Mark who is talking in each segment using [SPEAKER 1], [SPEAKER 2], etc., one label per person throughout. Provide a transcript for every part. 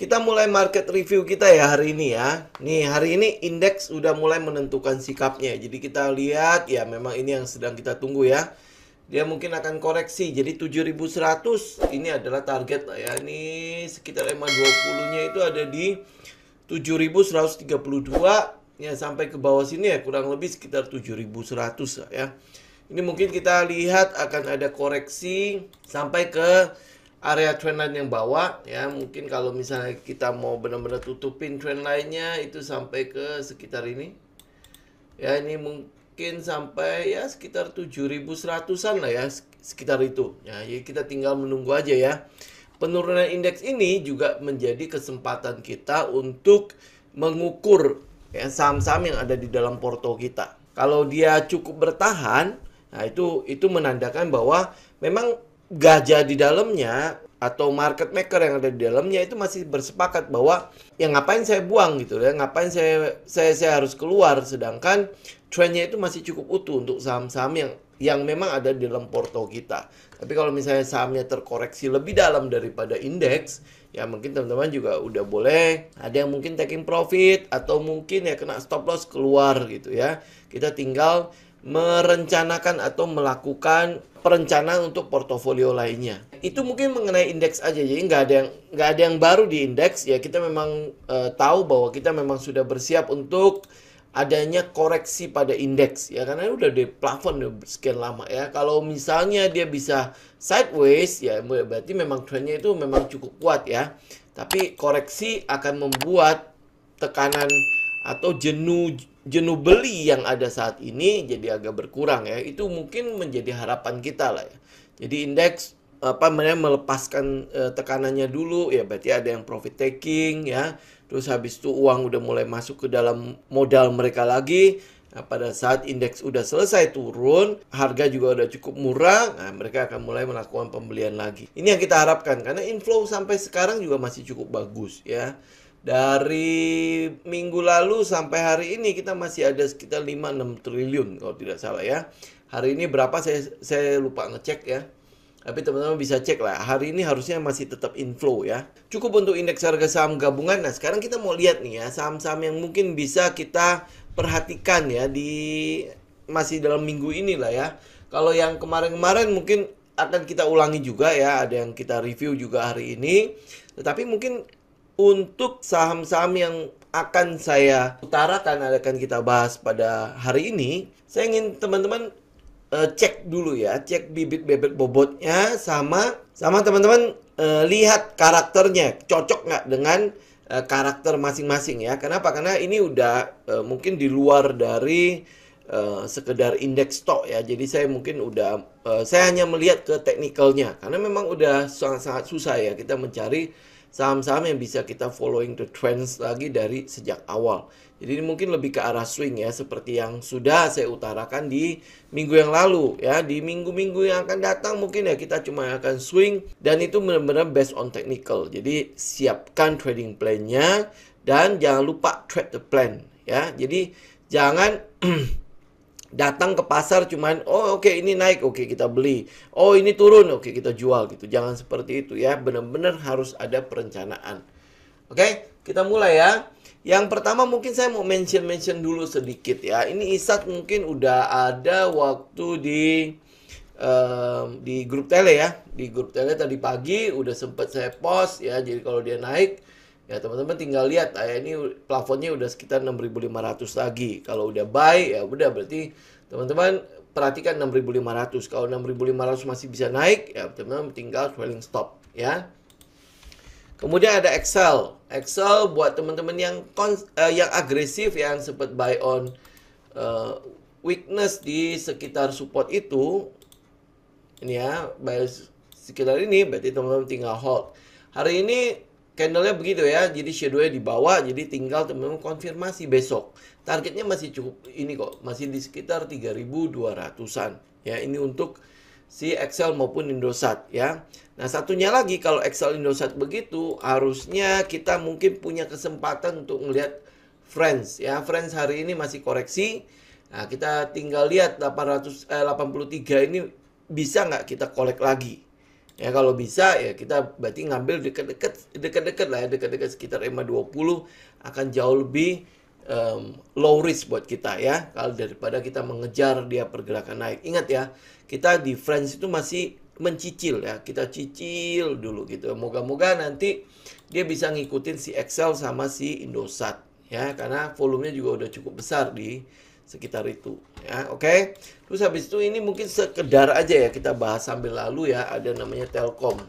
[SPEAKER 1] Kita mulai market review kita ya hari ini ya. Nih, hari ini indeks udah mulai menentukan sikapnya. Jadi kita lihat ya, memang ini yang sedang kita tunggu ya. Dia mungkin akan koreksi. Jadi 7.100 ini adalah target lah ya. Ini sekitar EMA 20-nya itu ada di 7.132 ya, sampai ke bawah sini ya kurang lebih sekitar 7.100 lah ya. Ini mungkin kita lihat akan ada koreksi sampai ke area trendline yang bawah ya. Mungkin kalau misalnya kita mau benar-benar tutupin trendline-nya itu sampai ke sekitar ini. Ya, ini mungkin sampai ya sekitar 7.100-an lah ya, sekitar itu. Ya, jadi kita tinggal menunggu aja ya. Penurunan indeks ini juga menjadi kesempatan kita untuk mengukur ya saham-saham yang ada di dalam porto kita. Kalau dia cukup bertahan, nah itu menandakan bahwa memang gajah di dalamnya atau market maker yang ada di dalamnya itu masih bersepakat bahwa ya ngapain saya buang gitu ya, ngapain saya harus keluar, sedangkan trennya itu masih cukup utuh untuk saham-saham yang memang ada di dalam porto kita. Tapi kalau misalnya sahamnya terkoreksi lebih dalam daripada indeks, ya mungkin teman-teman juga udah boleh ada yang mungkin taking profit atau mungkin ya kena stop loss keluar gitu ya. Kita tinggal merencanakan atau melakukan perencanaan untuk portofolio lainnya. Itu mungkin mengenai indeks aja, jadi nggak ada yang baru di indeks ya. Kita memang tahu bahwa kita memang sudah bersiap untuk adanya koreksi pada indeks ya, karena udah di plafon udah sekian lama ya. Kalau misalnya dia bisa sideways ya, berarti memang trennya itu memang cukup kuat ya. Tapi koreksi akan membuat tekanan atau jenuh beli yang ada saat ini jadi agak berkurang ya. Itu mungkin menjadi harapan kita lah ya. Jadi indeks melepaskan tekanannya dulu ya, berarti ada yang profit taking ya. Terus habis itu uang udah mulai masuk ke dalam modal mereka lagi. Nah, pada saat indeks udah selesai turun, harga juga udah cukup murah, nah mereka akan mulai melakukan pembelian lagi. Ini yang kita harapkan, karena inflow sampai sekarang juga masih cukup bagus ya. Dari minggu lalu sampai hari ini kita masih ada sekitar 5-6 triliun kalau tidak salah ya. Hari ini berapa saya lupa ngecek ya. Tapi teman-teman bisa cek lah. Hari ini harusnya masih tetap inflow ya. Cukup untuk indeks harga saham gabungan. Nah, sekarang kita mau lihat nih ya, saham-saham yang mungkin bisa kita perhatikan ya di masih dalam minggu ini lah ya. Kalau yang kemarin-kemarin mungkin akan kita ulangi juga ya. Ada yang kita review juga hari ini. Tetapi mungkin untuk saham-saham yang akan saya utarakan, akan kita bahas pada hari ini, saya ingin teman-teman cek dulu ya, cek bibit bebek bobotnya sama teman-teman lihat karakternya cocok nggak dengan karakter masing-masing ya. Kenapa? Karena ini udah mungkin di luar dari sekedar indeks stock ya. Jadi saya mungkin udah saya hanya melihat ke teknikalnya, karena memang udah sangat-sangat susah ya kita mencari saham-saham yang bisa kita following the trends lagi dari sejak awal. Jadi ini mungkin lebih ke arah swing ya, seperti yang sudah saya utarakan di minggu yang lalu ya. Di minggu-minggu yang akan datang mungkin ya kita cuma akan swing, dan itu benar-benar based on technical. Jadi siapkan trading plan-nya dan jangan lupa trade the plan ya. Jadi jangan datang ke pasar cuman oke, ini naik, oke kita beli, oh ini turun, oke kita jual gitu. Jangan seperti itu ya, benar-benar harus ada perencanaan. Oke, kita mulai ya. Yang pertama mungkin saya mau mention dulu sedikit ya. Ini ISAT mungkin udah ada waktu di grup tele ya. Di grup tele tadi pagi udah sempet saya post ya. Jadi kalau dia naik ya teman-teman tinggal lihat ya, ini plafonnya udah sekitar 6.500 lagi. Kalau udah buy ya udah, berarti teman-teman perhatikan 6.500. Kalau 6.500 masih bisa naik ya teman-teman tinggal trailing stop ya. Kemudian ada Excel. Excel buat teman-teman yang agresif, yang sempat buy on weakness di sekitar support itu. Ini ya, buy sekitar ini, berarti teman-teman tinggal hold. Hari ini candlenya begitu ya, jadi shadow-nya di bawah, jadi tinggal teman-teman konfirmasi besok. Targetnya masih cukup ini kok, masih di sekitar 3.200-an. Ya, ini untuk si Excel maupun Indosat ya. Nah, satunya lagi kalau Excel Indosat begitu, harusnya kita mungkin punya kesempatan untuk melihat Friends ya. Friends hari ini masih koreksi. Nah, kita tinggal lihat 83 ini bisa nggak kita collect lagi. Ya kalau bisa ya kita berarti ngambil dekat-dekat lah ya, dekat-dekat sekitar EMA 20 akan jauh lebih low risk buat kita ya, kalau daripada kita mengejar dia pergerakan naik. Ingat ya, kita di Friends itu masih mencicil ya, kita cicil dulu gitu. Moga-moga nanti dia bisa ngikutin si Excel sama si Indosat ya, karena volumenya juga udah cukup besar di sekitar itu ya. Oke. Terus habis itu ini mungkin sekedar aja ya kita bahas sambil lalu ya, ada namanya Telkom.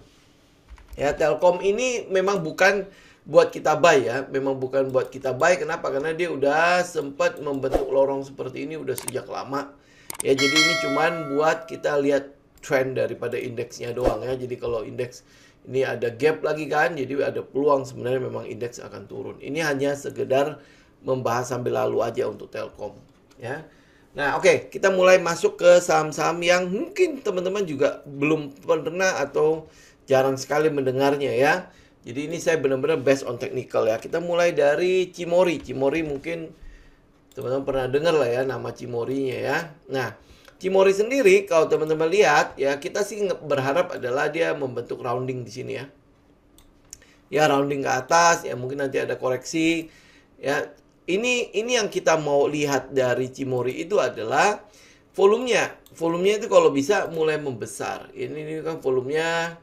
[SPEAKER 1] Ya, Telkom ini memang bukan buat kita buy ya, memang bukan buat kita buy. Kenapa? Karena dia udah sempat membentuk lorong seperti ini udah sejak lama. Ya, jadi ini cuman buat kita lihat trend daripada indeksnya doang ya. Jadi kalau indeks ini ada gap lagi kan, jadi ada peluang sebenarnya memang indeks akan turun. Ini hanya sekedar membahas sambil lalu aja untuk Telkom ya. Nah, oke, kita mulai masuk ke saham-saham yang mungkin teman-teman juga belum pernah atau jarang sekali mendengarnya ya. Jadi ini saya benar-benar based on technical ya. Kita mulai dari Cimory. Cimory mungkin teman-teman pernah dengar lah ya nama Cimory-nya ya. Nah, Cimory sendiri kalau teman-teman lihat ya, kita sih berharap adalah dia membentuk rounding di sini ya. Ya, rounding ke atas ya, mungkin nanti ada koreksi ya. Ini yang kita mau lihat dari Cimory itu adalah volumenya. Volumenya itu kalau bisa mulai membesar. Ini kan volumenya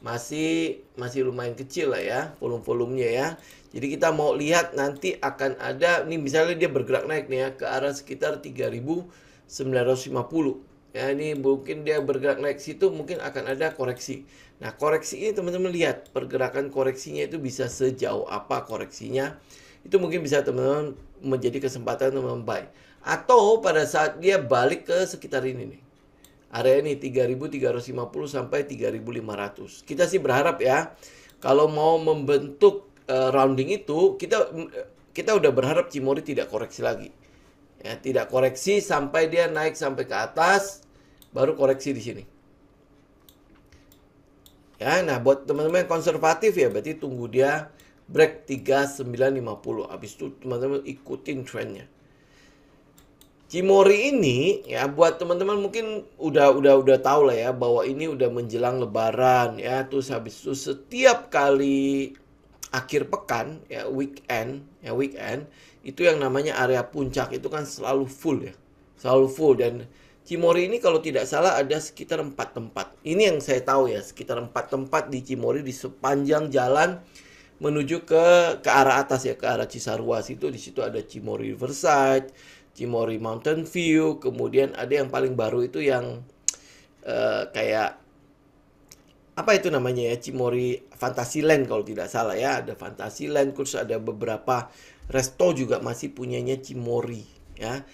[SPEAKER 1] masih lumayan kecil lah ya, volumenya ya. Jadi kita mau lihat nanti akan ada nih, misalnya dia bergerak naik nih ya ke arah sekitar 3.950. Ya, ini mungkin dia bergerak naik situ, mungkin akan ada koreksi. Nah, koreksi ini teman-teman lihat pergerakan koreksinya itu bisa sejauh apa koreksinya. Itu mungkin bisa teman-teman menjadi kesempatan teman-teman buy. Atau pada saat dia balik ke sekitar ini nih. Area ini 3.350 sampai 3.500. Kita sih berharap ya, kalau mau membentuk rounding itu, kita udah berharap Cimory tidak koreksi lagi. Ya, tidak koreksi sampai dia naik sampai ke atas, baru koreksi di sini. Ya, nah buat teman-teman yang konservatif ya, berarti tunggu dia break 3950. Habis itu teman-teman ikutin trennya. Cimory ini ya, buat teman-teman mungkin udah tahu lah ya bahwa ini udah menjelang lebaran ya. Terus habis itu setiap kali akhir pekan ya, weekend itu yang namanya area puncak itu kan selalu full ya. Selalu full. Dan Cimory ini kalau tidak salah ada sekitar 4 tempat. Ini yang saya tahu ya, sekitar 4 tempat di Cimory di sepanjang jalan menuju ke arah atas ya, ke arah Cisarua situ. Di situ ada Cimory Riverside, Cimory Mountain View, kemudian ada yang paling baru itu yang kayak apa itu namanya ya, Cimory Fantasyland kalau tidak salah ya, ada Fantasyland, terus ada beberapa resto juga masih punyanya Cimory ya.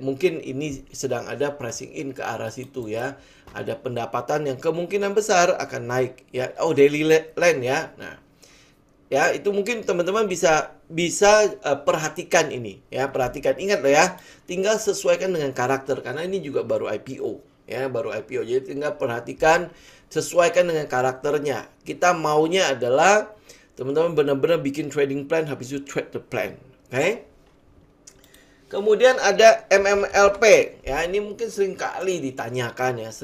[SPEAKER 1] Mungkin ini sedang ada pricing in ke arah situ ya. Ada pendapatan yang kemungkinan besar akan naik ya. Oh, Dailyland ya. Nah, ya, itu mungkin teman-teman bisa perhatikan ini ya, perhatikan, ingat loh ya, tinggal sesuaikan dengan karakter karena ini juga baru IPO ya, baru IPO. Jadi tinggal perhatikan, sesuaikan dengan karakternya. Kita maunya adalah teman-teman benar-benar bikin trading plan, habis itu trade the plan. Oke? Kemudian ada MMLP ya, ini mungkin sering kali ditanyakan ya,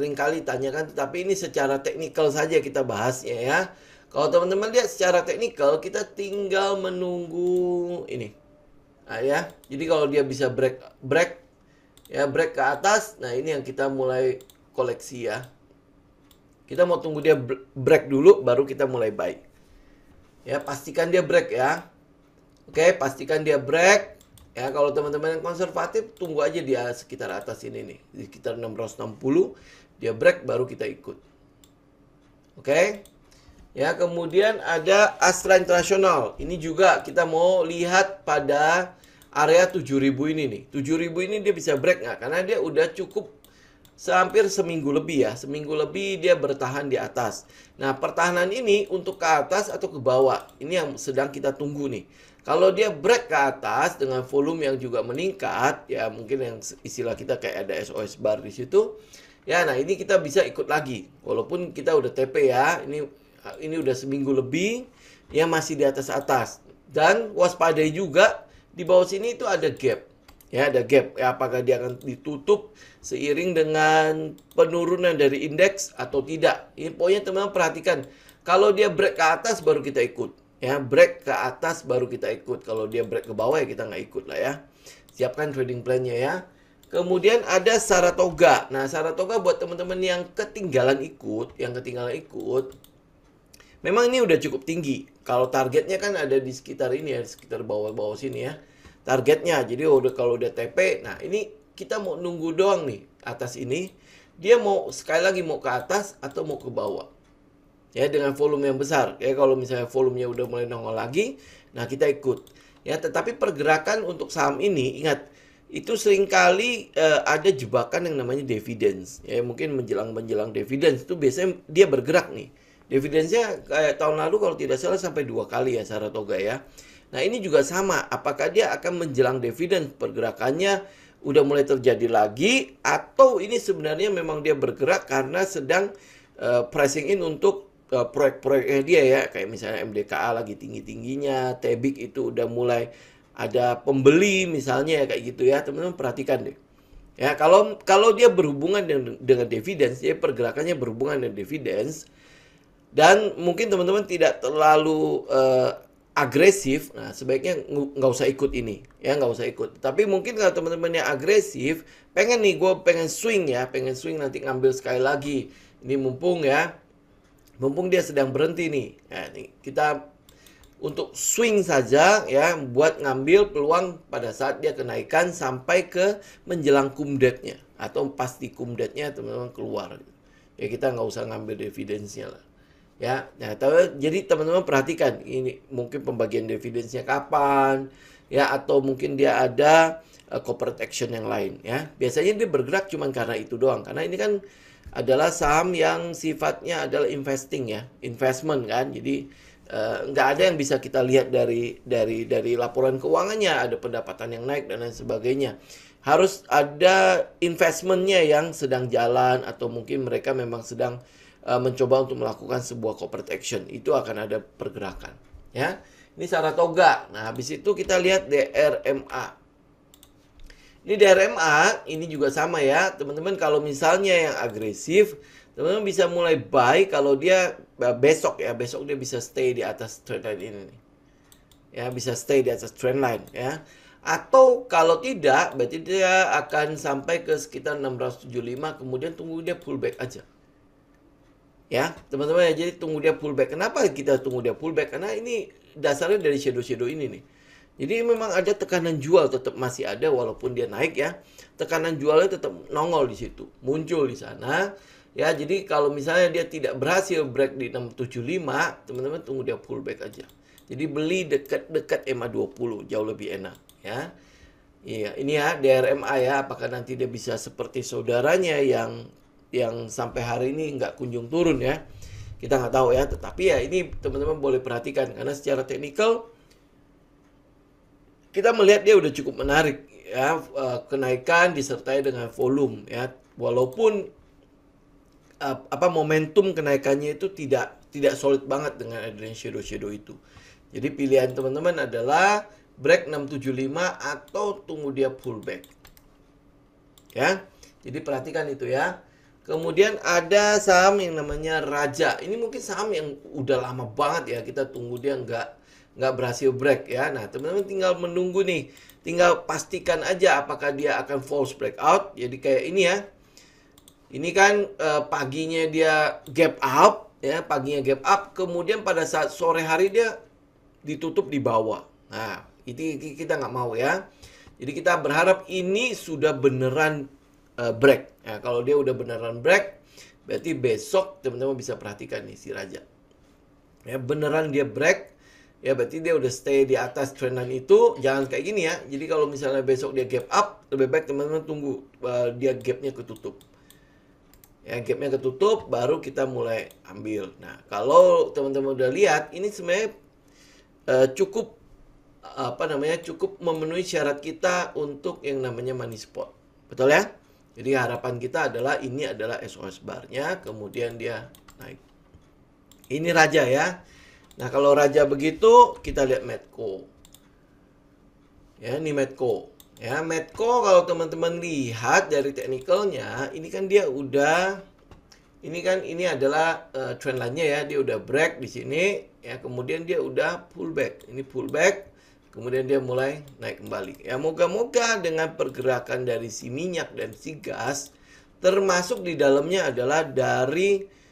[SPEAKER 1] tapi ini secara teknikal saja kita bahasnya ya. Kalau teman-teman lihat secara teknikal, kita tinggal menunggu ini. Nah ya, jadi kalau dia bisa break ke atas, nah ini yang kita mulai koleksi ya. Kita mau tunggu dia break dulu, baru kita mulai buy. Ya, pastikan dia break ya. Oke, pastikan dia break. Ya, kalau teman-teman yang konservatif, tunggu aja dia sekitar atas ini nih, di sekitar 660, dia break baru kita ikut. Oke. Ya, kemudian ada Astra International. Ini juga kita mau lihat pada area 7.000 ini nih. 7.000 ini dia bisa break nggak? Karena dia udah cukup hampir seminggu lebih ya. Seminggu lebih dia bertahan di atas. Nah, pertahanan ini untuk ke atas atau ke bawah? Ini yang sedang kita tunggu nih. Kalau dia break ke atas dengan volume yang juga meningkat, ya mungkin yang istilah kita kayak ada SOS bar di situ. Ya, nah ini kita bisa ikut lagi. Walaupun kita udah TP ya. Ini udah seminggu lebih, ya masih di atas. Dan waspadai juga di bawah sini itu ada gap. Ya, ada gap. Ya, apakah dia akan ditutup seiring dengan penurunan dari indeks atau tidak? Ini pokoknya teman-teman perhatikan. Kalau dia break ke atas baru kita ikut. Ya, break ke atas baru kita ikut. Kalau dia break ke bawah ya kita nggak ikut lah ya. Siapkan trading plan-nya ya. Kemudian ada Saratoga. Nah, Saratoga buat teman-teman yang ketinggalan ikut, memang ini udah cukup tinggi. Kalau targetnya kan ada di sekitar ini ya, sekitar bawah-bawah sini ya. Targetnya. Jadi kalau udah TP, nah ini kita mau nunggu doang nih atas ini. Dia mau sekali lagi mau ke atas atau mau ke bawah. Ya, dengan volume yang besar. Ya, kalau misalnya volumenya udah mulai nongol lagi, nah kita ikut. Ya, tetapi pergerakan untuk saham ini ingat itu seringkali ada jebakan yang namanya dividends. Ya, mungkin menjelang dividends itu biasanya dia bergerak nih. Dividendnya kayak tahun lalu kalau tidak salah sampai 2 kali ya Saratoga ya. Nah, ini juga sama. Apakah dia akan menjelang dividen pergerakannya udah mulai terjadi lagi atau ini sebenarnya memang dia bergerak karena sedang pricing in untuk proyek-proyeknya dia ya, kayak misalnya MDKA lagi tinggi-tingginya, Tebik itu udah mulai ada pembeli misalnya ya, kayak gitu ya. Teman-teman perhatikan deh. Ya, kalau dia berhubungan dengan dividends, ya pergerakannya berhubungan dengan dividends dan mungkin teman-teman tidak terlalu agresif, nah sebaiknya nggak usah ikut ini, ya nggak usah ikut. Tapi mungkin kalau teman-teman yang agresif, pengen nih, gue pengen swing nanti ngambil sekali lagi. Ini mumpung dia sedang berhenti nih. Nah, nih kita untuk swing saja ya, buat ngambil peluang pada saat dia kenaikan sampai ke menjelang kumdatnya atau pasti kumdatnya teman-teman keluar. Ya kita nggak usah ngambil dividensnya lah. Ya, nah, jadi teman-teman perhatikan ini mungkin pembagian dividendnya kapan, ya atau mungkin dia ada corporate action yang lain, ya. Biasanya dia bergerak cuma karena itu doang, karena ini kan adalah saham yang sifatnya adalah investing ya, investment kan. Jadi nggak ada yang bisa kita lihat dari laporan keuangannya, ada pendapatan yang naik dan lain sebagainya. Harus ada investmentnya yang sedang jalan atau mungkin mereka memang sedang mencoba untuk melakukan sebuah corporate action, itu akan ada pergerakan ya. Ini Saratoga. Nah, habis itu kita lihat DRMA. Ini DRMA ini juga sama ya teman-teman. Kalau misalnya yang agresif, teman-teman bisa mulai buy kalau dia besok dia bisa stay di atas trend line ini nih. Ya, bisa stay di atas trend line ya. Atau kalau tidak, berarti dia akan sampai ke sekitar 675, kemudian tunggu dia pullback aja. Ya, teman-teman ya, jadi tunggu dia pullback. Kenapa kita tunggu dia pullback? Karena ini dasarnya dari shadow-shadow ini nih. Jadi memang ada tekanan jual tetap masih ada walaupun dia naik ya. Tekanan jualnya tetap nongol di situ, muncul di sana. Ya, jadi kalau misalnya dia tidak berhasil break di 675, teman-teman tunggu dia pullback aja. Jadi beli dekat-dekat EMA 20 jauh lebih enak ya. Iya, ini ya DRMA ya, apakah nanti dia bisa seperti saudaranya yang sampai hari ini nggak kunjung turun ya, kita nggak tahu ya. Tetapi ya ini teman-teman boleh perhatikan karena secara teknikal kita melihat dia udah cukup menarik ya, kenaikan disertai dengan volume ya, walaupun momentum kenaikannya itu tidak solid banget dengan adanya shadow itu. Jadi pilihan teman-teman adalah break 675 atau tunggu dia pullback ya. Jadi perhatikan itu ya. Kemudian ada saham yang namanya Raja. Ini mungkin saham yang udah lama banget ya kita tunggu dia nggak berhasil break ya. Nah, teman-teman tinggal menunggu nih. Tinggal pastikan aja apakah dia akan false breakout. Jadi kayak ini ya. Ini kan paginya dia gap up ya, kemudian pada saat sore hari dia ditutup di bawah. Nah, itu kita nggak mau ya. Jadi kita berharap ini sudah beneran break. Ya, kalau dia udah beneran break, berarti besok teman-teman bisa perhatikan nih si Raja. Ya, beneran dia break, ya berarti dia udah stay di atas trend line itu. Jangan kayak gini ya. Jadi kalau misalnya besok dia gap up, lebih baik teman-teman tunggu dia gapnya ketutup. Ya, gapnya ketutup, baru kita mulai ambil. Nah, kalau teman-teman udah lihat, ini sebenarnya cukup memenuhi syarat kita untuk yang namanya money spot. Betul ya? Jadi harapan kita adalah ini adalah SOS bar-nya, kemudian dia naik. Ini Raja ya. Nah, kalau Raja begitu, kita lihat Medco. Ya, ini Medco. Ya, Medco kalau teman-teman lihat dari teknikalnya, ini kan dia udah ini adalah trend line-nya ya, dia udah break di sini ya, kemudian dia udah pullback. Ini pullback, kemudian dia mulai naik kembali. Ya, moga-moga dengan pergerakan dari si minyak dan si gas, termasuk di dalamnya adalah dari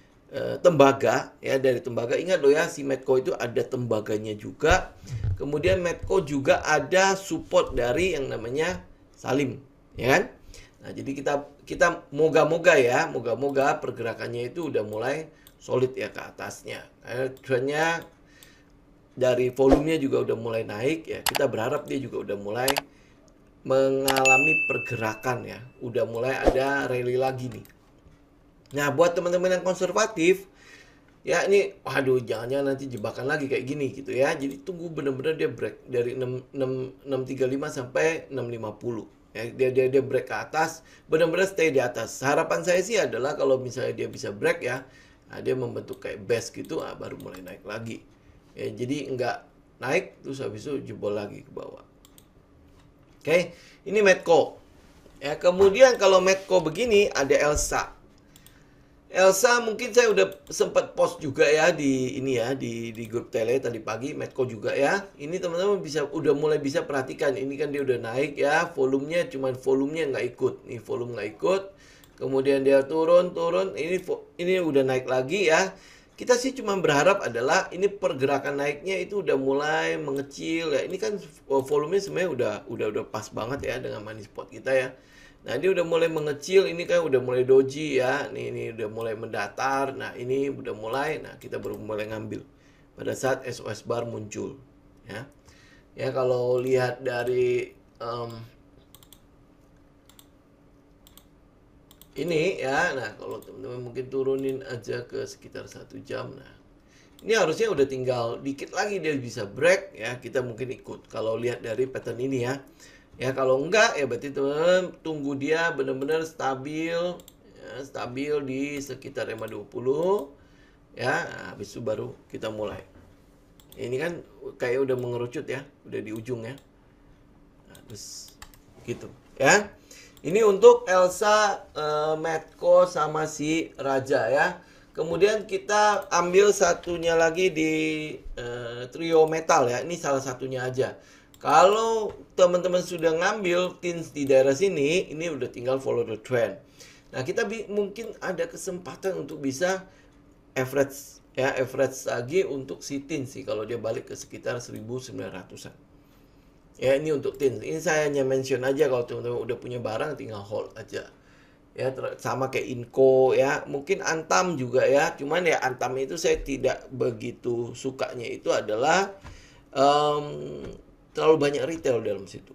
[SPEAKER 1] tembaga ya, dari tembaga. Ingat loh ya, si Medco itu ada tembaganya juga. Kemudian Medco juga ada support dari yang namanya Salim, ya kan? Nah, jadi kita moga-moga ya, moga-moga pergerakannya itu udah mulai solid ya ke atasnya. Trendnya dari volumenya juga udah mulai naik ya. Kita berharap dia juga udah mulai mengalami pergerakan ya. Udah mulai ada rally lagi nih. Nah, buat teman-teman yang konservatif, ya ini, waduh, jangan-jangan nanti jebakan lagi kayak gini gitu ya. Jadi tunggu bener-bener dia break dari 635 sampai 650. Ya, dia break ke atas, benar-benar stay di atas. Harapan saya sih adalah kalau misalnya dia bisa break ya, nah dia membentuk kayak base gitu, baru mulai naik lagi. Ya, jadi nggak naik terus habis itu jebol lagi ke bawah. Oke, ini Medco. Ya, kemudian kalau Medco begini ada Elsa. Elsa mungkin saya udah sempat post juga ya di ini ya, di grup tele tadi pagi, Medco juga ya. Ini teman-teman udah mulai bisa perhatikan, ini kan dia udah naik ya, volumenya cuman volumenya nggak ikut. Nih volume nggak ikut. Kemudian dia turun, ini udah naik lagi ya. Kita sih cuma berharap adalah ini pergerakan naiknya itu udah mulai mengecil ya. Ini kan volumenya sebenarnya udah pas banget ya dengan money spot kita ya. Nah, dia udah mulai mengecil, ini kan udah mulai doji ya. Ini udah mulai mendatar. Nah, ini udah mulai. Nah, kita baru mulai ngambil pada saat SOS bar muncul, ya. Ya, kalau lihat dari ini ya. Nah, kalau teman-teman mungkin turunin aja ke sekitar 1 jam. Nah, ini harusnya udah tinggal dikit lagi dia bisa break ya. Kita mungkin ikut kalau lihat dari pattern ini ya. Ya, kalau enggak ya berarti teman-teman tunggu dia benar-benar stabil ya, stabil di sekitar 520 ya. Nah, habis itu baru kita mulai. Ini kan kayak udah mengerucut ya, udah di ujung ya. Nah, terus gitu ya. Ini untuk Elsa, Medco sama si Raja ya. Kemudian kita ambil satunya lagi di trio metal ya. Ini salah satunya aja. Kalau teman-teman sudah ngambil tins di daerah sini, ini udah tinggal follow the trend. Nah, kita mungkin ada kesempatan untuk bisa average ya, average lagi untuk si tins sih kalau dia balik ke sekitar 1900-an. Ya, ini untuk tins. Ini saya hanya mention aja, kalau teman-teman udah punya barang tinggal hold aja. Ya, sama kayak Inco ya, mungkin Antam juga ya. Cuman ya Antam itu saya tidak begitu sukanya itu adalah terlalu banyak retail dalam situ.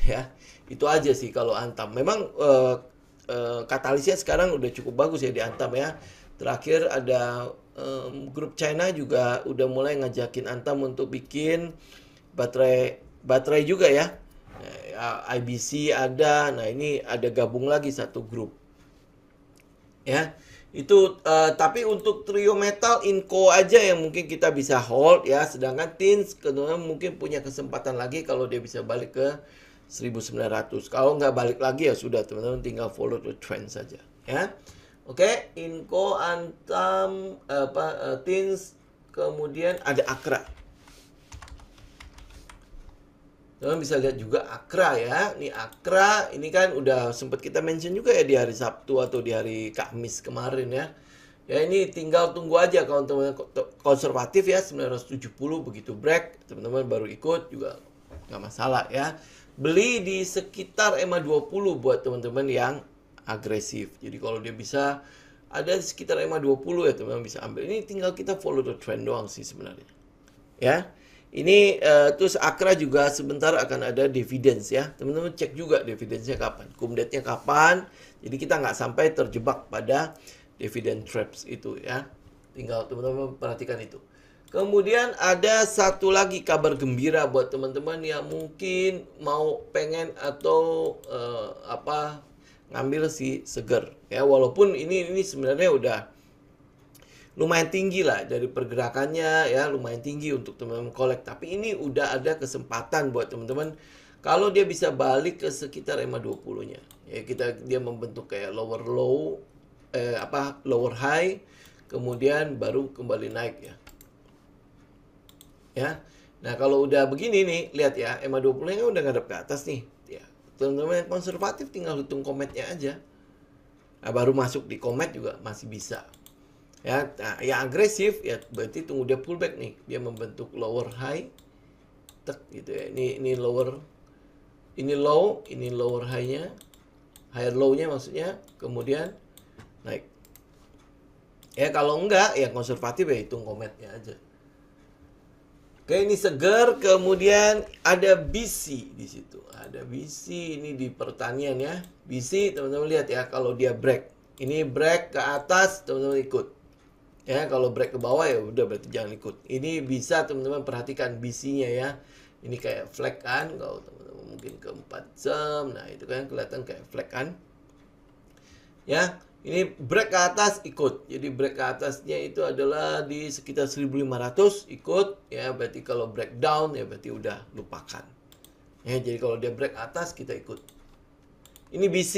[SPEAKER 1] Ya, itu aja sih kalau Antam. Memang katalisnya sekarang udah cukup bagus ya di Antam ya. Terakhir ada grup China juga udah mulai ngajakin Antam untuk bikin baterai juga ya. IBC ada. Nah, ini ada gabung lagi satu grup. Ya. Itu tapi untuk trio metal Inco aja yang mungkin kita bisa hold ya, sedangkan tins mungkin punya kesempatan lagi kalau dia bisa balik ke 1900. Kalau nggak balik lagi ya sudah, teman-teman tinggal follow the trend saja ya. Oke, Inco, Antam, tins, kemudian ada Akra. Teman bisa lihat juga Akra ya. Ini Akra, ini kan udah sempat kita mention juga ya di hari Sabtu atau di hari Kamis kemarin ya. Ya, ini tinggal tunggu aja kalau teman-teman konservatif ya, 970 begitu break, teman-teman baru ikut juga nggak masalah ya. Beli di sekitar EMA 20 buat teman-teman yang agresif. Jadi kalau dia bisa ada di sekitar EMA 20 ya, teman-teman bisa ambil. Ini tinggal kita follow the trend doang sih sebenarnya. Ya. Ini terus Akra juga sebentar akan ada dividends ya. Teman-teman cek juga dividendnya kapan, kumdetnya kapan. Jadi kita nggak sampai terjebak pada dividend traps itu ya. Tinggal teman-teman perhatikan itu. Kemudian ada satu lagi kabar gembira buat teman-teman yang mungkin pengen atau ngambil si seger ya. Walaupun ini sebenarnya udah lumayan tinggi lah dari pergerakannya ya, lumayan tinggi untuk teman-teman collect. Tapi ini udah ada kesempatan buat teman-teman Kalau dia bisa balik ke sekitar EMA 20-nya. Ya, dia membentuk kayak lower low, lower high, kemudian baru kembali naik ya. Ya. Nah, kalau udah begini nih, lihat ya, EMA 20-nya kan udah ngadep ke atas nih. Ya. Teman-teman yang konservatif tinggal hitung kometnya aja. Nah, baru masuk di komet juga masih bisa. Ya, nah, yang agresif ya berarti tunggu dia pullback nih. Dia membentuk lower high. Tek gitu ya. Ini lower, ini low, ini lower high-nya. Higher low-nya maksudnya, kemudian naik. Ya kalau enggak ya konservatif ya hitung kometnya aja. Oke, ini seger, kemudian ada BC di situ. Ada BC ini di pertanian ya. BC teman-teman lihat ya, kalau dia break. Ini break ke atas, teman-teman ikut. Ya, kalau break ke bawah ya udah berarti jangan ikut. Ini bisa teman-teman perhatikan BC-nya ya. Ini kayak flag kan, kalau teman-teman mungkin ke 4 jam. Nah, itu kan kelihatan kayak flag kan. Ya, ini break ke atas ikut. Jadi break ke atasnya itu adalah di sekitar 1500 ikut ya, berarti kalau breakdown ya berarti udah lupakan. Ya, jadi kalau dia break atas kita ikut. Ini BC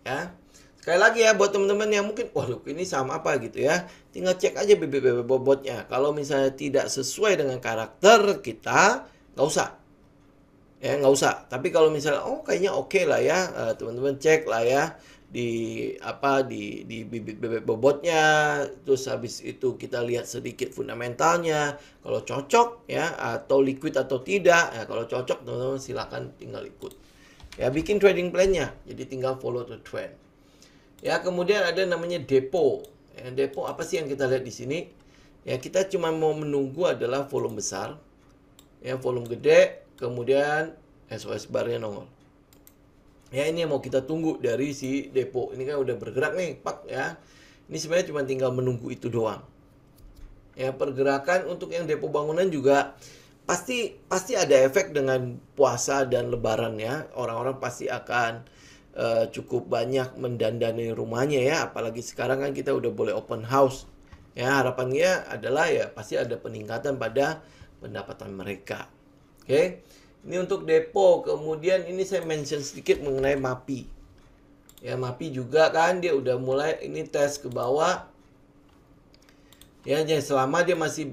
[SPEAKER 1] ya. Sekali lagi ya buat teman-teman yang mungkin waduh ini sama apa gitu ya. Tinggal cek aja BBB bobotnya. Kalau misalnya tidak sesuai dengan karakter kita, nggak usah. Ya, nggak usah. Tapi kalau misalnya oh kayaknya oke lah ya, teman-teman cek lah ya di bibit bobotnya, terus habis itu kita lihat sedikit fundamentalnya, kalau cocok ya atau liquid atau tidak ya, kalau cocok teman-teman silakan tinggal ikut ya, bikin trading plan-nya, jadi tinggal follow the trend ya. Kemudian ada namanya depo ya. Depo apa sih yang kita lihat di sini ya, kita cuma mau menunggu adalah volume besar ya, volume gede, kemudian SOS bar-nya nongol. Ya, ini yang mau kita tunggu dari si depo. Ini kan udah bergerak nih, pak ya. Ini sebenarnya cuma tinggal menunggu itu doang. Ya, pergerakan untuk yang depo bangunan juga pasti ada efek dengan puasa dan lebaran ya. Orang-orang pasti akan cukup banyak mendandani rumahnya ya. Apalagi sekarang kan kita udah boleh open house. Ya, harapannya adalah ya pasti ada peningkatan pada pendapatan mereka. Oke. Ini untuk depo. Kemudian ini saya mention sedikit mengenai MAPI. Ya, MAPI juga kan dia udah mulai ini tes ke bawah. Ya, jadi selama dia masih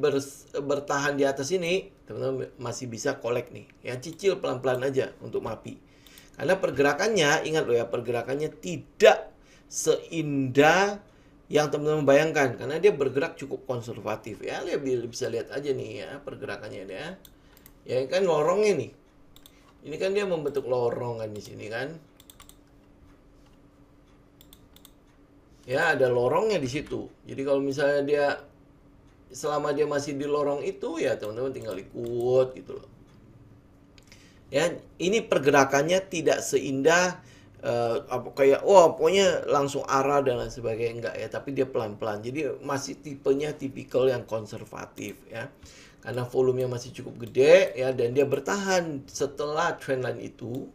[SPEAKER 1] bertahan di atas ini, teman-teman masih bisa collect nih. Ya, cicil pelan-pelan aja untuk MAPI. Karena pergerakannya, ingat loh ya, pergerakannya tidak seindah yang teman-teman bayangkan. Karena dia bergerak cukup konservatif. Ya, bisa lihat aja nih ya pergerakannya ya. Ya kan lorongnya nih. Ini kan dia membentuk lorong kan di sini kan. Ya, ada lorongnya di situ. Jadi kalau misalnya dia selama dia masih di lorong itu ya teman-teman tinggal ikut gitu loh. Ya, ini pergerakannya tidak seindah kayak pokoknya langsung arah dan lain sebagainya, enggak ya, tapi dia pelan-pelan. Jadi masih tipenya tipikal yang konservatif ya. Karena volumenya masih cukup gede ya, dan dia bertahan setelah trendline itu.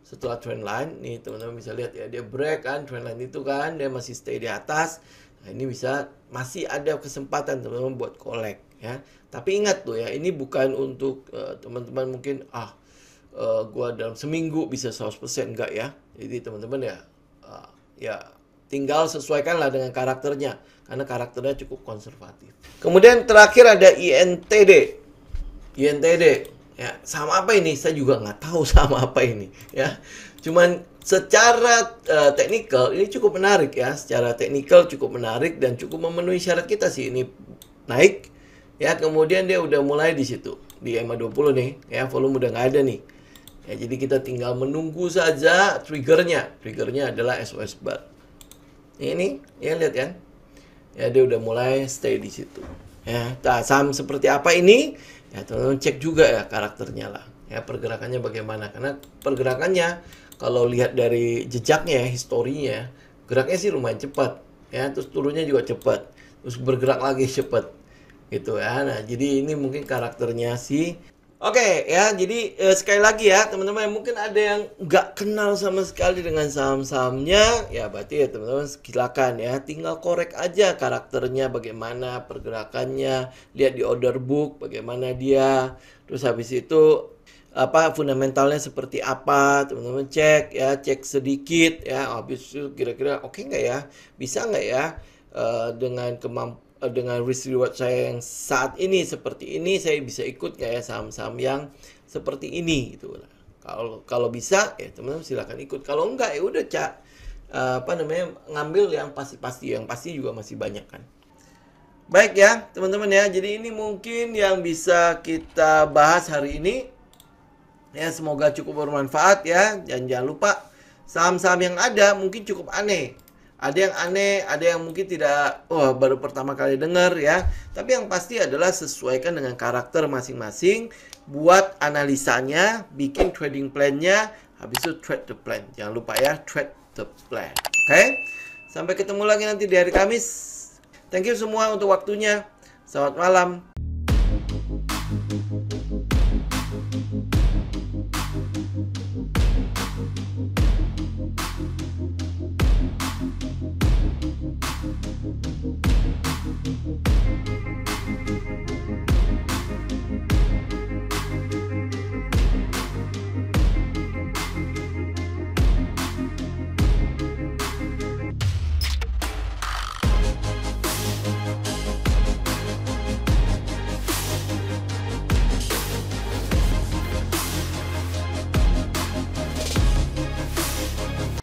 [SPEAKER 1] Setelah trendline nih teman-teman bisa lihat ya, dia break kan trendline itu kan, dia masih stay di atas. Nah, ini masih ada kesempatan teman-teman buat collect ya. Tapi ingat tuh ya, ini bukan untuk teman-teman mungkin gua dalam seminggu bisa 100% enggak ya. Jadi teman-teman ya tinggal sesuaikanlah dengan karakternya, karena karakternya cukup konservatif. Kemudian terakhir ada INTD. Ya, sama apa ini? Saya juga nggak tahu sama apa ini ya. Cuman secara teknikal ini cukup menarik ya. Secara teknikal cukup menarik dan cukup memenuhi syarat kita sih. Ini naik ya, kemudian dia udah mulai di situ di EMA 20 nih ya, volume udah nggak ada nih. Ya, jadi kita tinggal menunggu saja triggernya. Triggernya adalah SOS bar. Ini ya, lihat kan ya, dia udah mulai stay di situ ya. Nah, saham seperti apa ini ya, teman-teman cek juga ya karakternya lah ya, pergerakannya bagaimana. Karena pergerakannya kalau lihat dari jejaknya ya, historinya, geraknya sih lumayan cepat ya, terus turunnya juga cepat, terus bergerak lagi cepat gitu ya. Nah, jadi ini mungkin karakternya si Oke ya, jadi sekali lagi ya teman-teman, mungkin ada yang nggak kenal sama sekali dengan saham-sahamnya, ya berarti ya teman-teman silakan ya, tinggal korek aja karakternya bagaimana, pergerakannya, lihat di order book bagaimana dia, terus habis itu apa fundamentalnya seperti apa, teman-teman cek ya, cek sedikit ya, habis itu kira-kira oke nggak ya, bisa nggak ya dengan risk reward saya yang saat ini seperti ini, saya bisa ikut nggak ya saham-saham yang seperti ini gitu. Kalau bisa ya teman-teman silakan ikut. Kalau enggak ya udah apa namanya, ngambil yang pasti-pasti, yang pasti juga masih banyak kan. Baik ya teman-teman ya, jadi ini mungkin yang bisa kita bahas hari ini. Ya semoga cukup bermanfaat ya. Dan jangan lupa saham-saham yang ada mungkin cukup aneh. Ada yang aneh, ada yang mungkin tidak, baru pertama kali dengar ya. Tapi yang pasti adalah sesuaikan dengan karakter masing-masing. Buat analisanya, bikin trading plan-nya, habis itu trade the plan. Jangan lupa ya, trade the plan. Oke? Sampai ketemu lagi nanti di hari Kamis. Thank you semua untuk waktunya. Selamat malam.